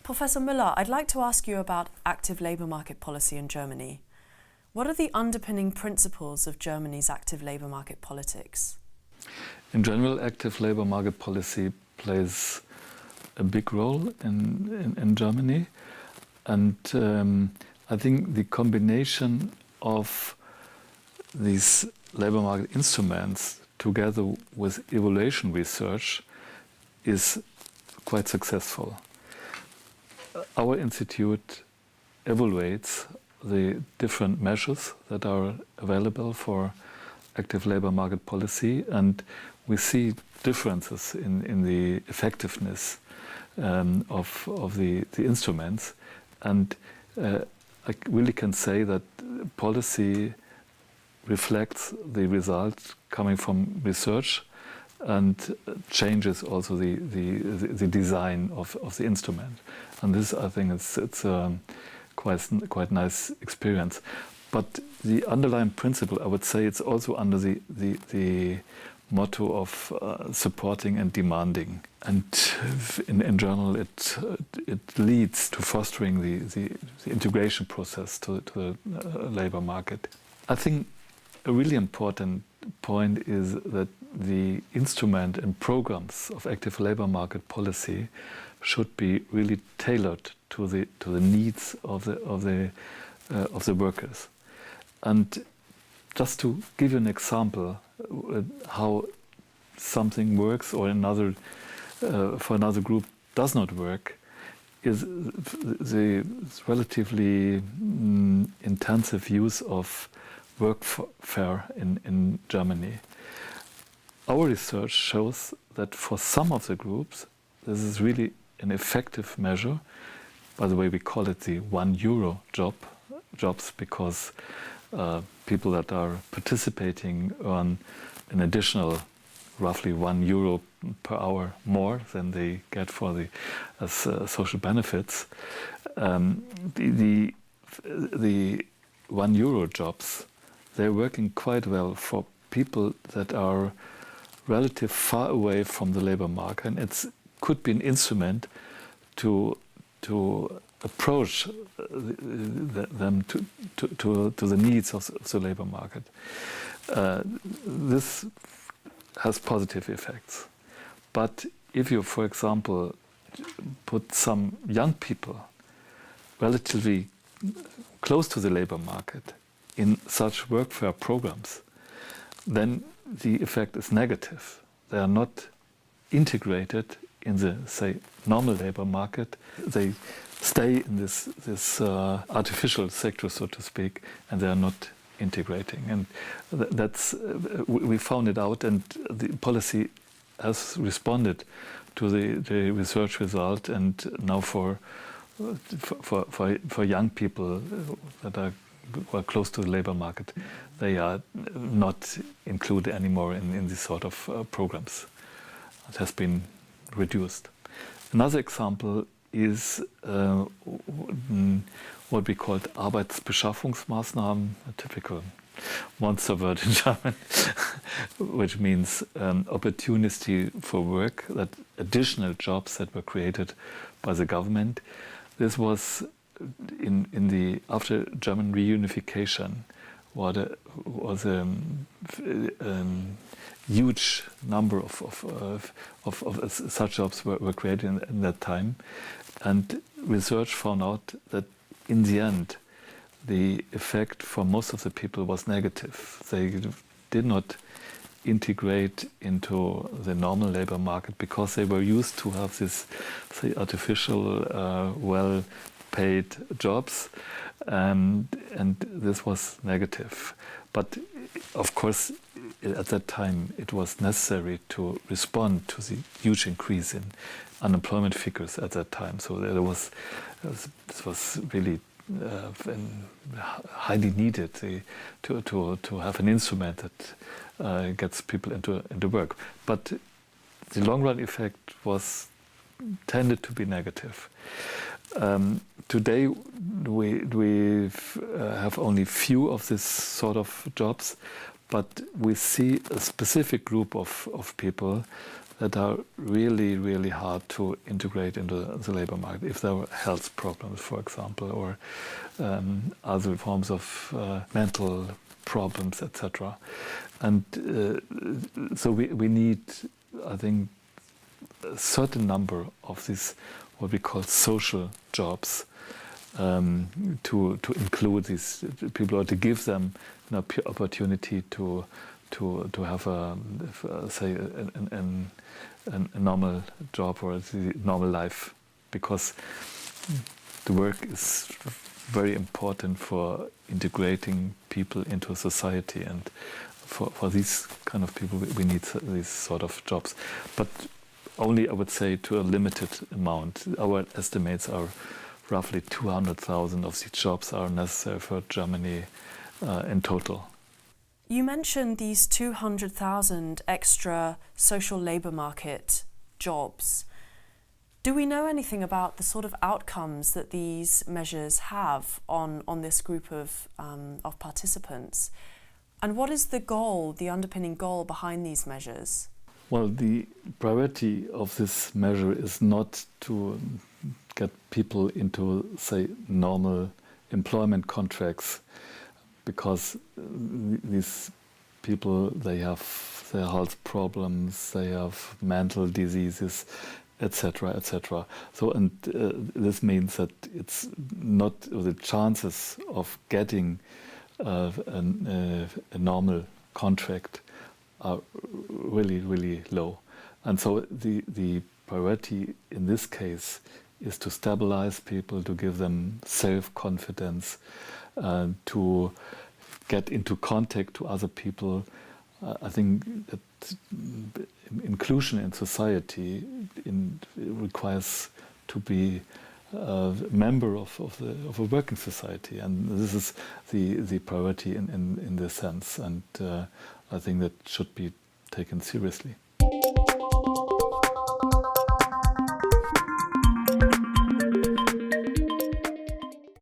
Professor Müller, I'd like to ask you about active labour market policy in Germany. What are the underpinning principles of Germany's active labour market politics? In general, active labour market policy plays a big role in Germany, and I think the combination of these labour market instruments together with evaluation research is quite successful. Our institute evaluates the different measures that are available for active labour market policy, and we see differences in the effectiveness of the instruments. And I really can say that policy reflects the results coming from research and changes also the design of the instrument. And this, I think, it's a quite nice experience. But the underlying principle, I would say, it's also under the motto of supporting and demanding. And in general, it leads to fostering the integration process to the labour market. I think a really important point is that the instrument and programs of active labour market policy should be really tailored to the needs of the workers. And just to give you an example how something works or another for another group does not work, is the relatively intensive use of workfare in Germany. Our research shows that for some of the groups, this is really an effective measure. By the way, we call it the €1 jobs because people that are participating earn an additional roughly €1 per hour more than they get for the social benefits. The €1 jobs, they're working quite well for people that are relatively far away from the labor market, and it could be an instrument to approach them to the needs of the labor market. This has positive effects. But if you, for example, put some young people relatively close to the labor market in such workfare programs, then the effect is negative. They are not integrated in the, say, normal labor market. They stay in this artificial sector, so to speak, and they are not integrating. And we found it out, and the policy has responded to the research result. And now for young people that are close to the labor market, they are not included anymore in this sort of programs. It has been reduced. Another example is what we called Arbeitsbeschaffungsmaßnahmen, a typical monster word in German, which means opportunity for work, that additional jobs that were created by the government. This was in the after German reunification, was a huge number of such jobs were created in that time, and research found out that in the end the effect for most of the people was negative. They did not integrate into the normal labor market because they were used to have this, say, artificial, well-paid jobs, and this was negative. But of course, at that time, it was necessary to respond to the huge increase in unemployment figures at that time. So this was really highly needed to have an instrument that gets people into work. But the long-run effect was tended to be negative. Today we have only few of this sort of jobs, but we see a specific group of people that are really, really hard to integrate into the labor market. If there are health problems, for example, or other forms of mental problems, etc. And so we need, I think, a certain number of these what we call social jobs to include these people, or to give them an opportunity to have a normal job or the normal life, because the work is very important for integrating people into society, and for these kind of people we need these sort of jobs, but only, I would say, to a limited amount. Our estimates are roughly 200,000 of these jobs are necessary for Germany in total. You mentioned these 200,000 extra social labour market jobs. Do we know anything about the sort of outcomes that these measures have on this group of participants? And what is the goal, the underpinning goal behind these measures? Well, the priority of this measure is not to get people into, say, normal employment contracts, because these people, they have their health problems, they have mental diseases, etc., etc. So, and this means that it's not, the chances of getting a normal contract are really, really low. And so the priority in this case is to stabilize people, to give them self-confidence, to get into contact to other people. I think that inclusion in society requires to be a member of a working society, and this is the priority in this sense, and I think that should be taken seriously.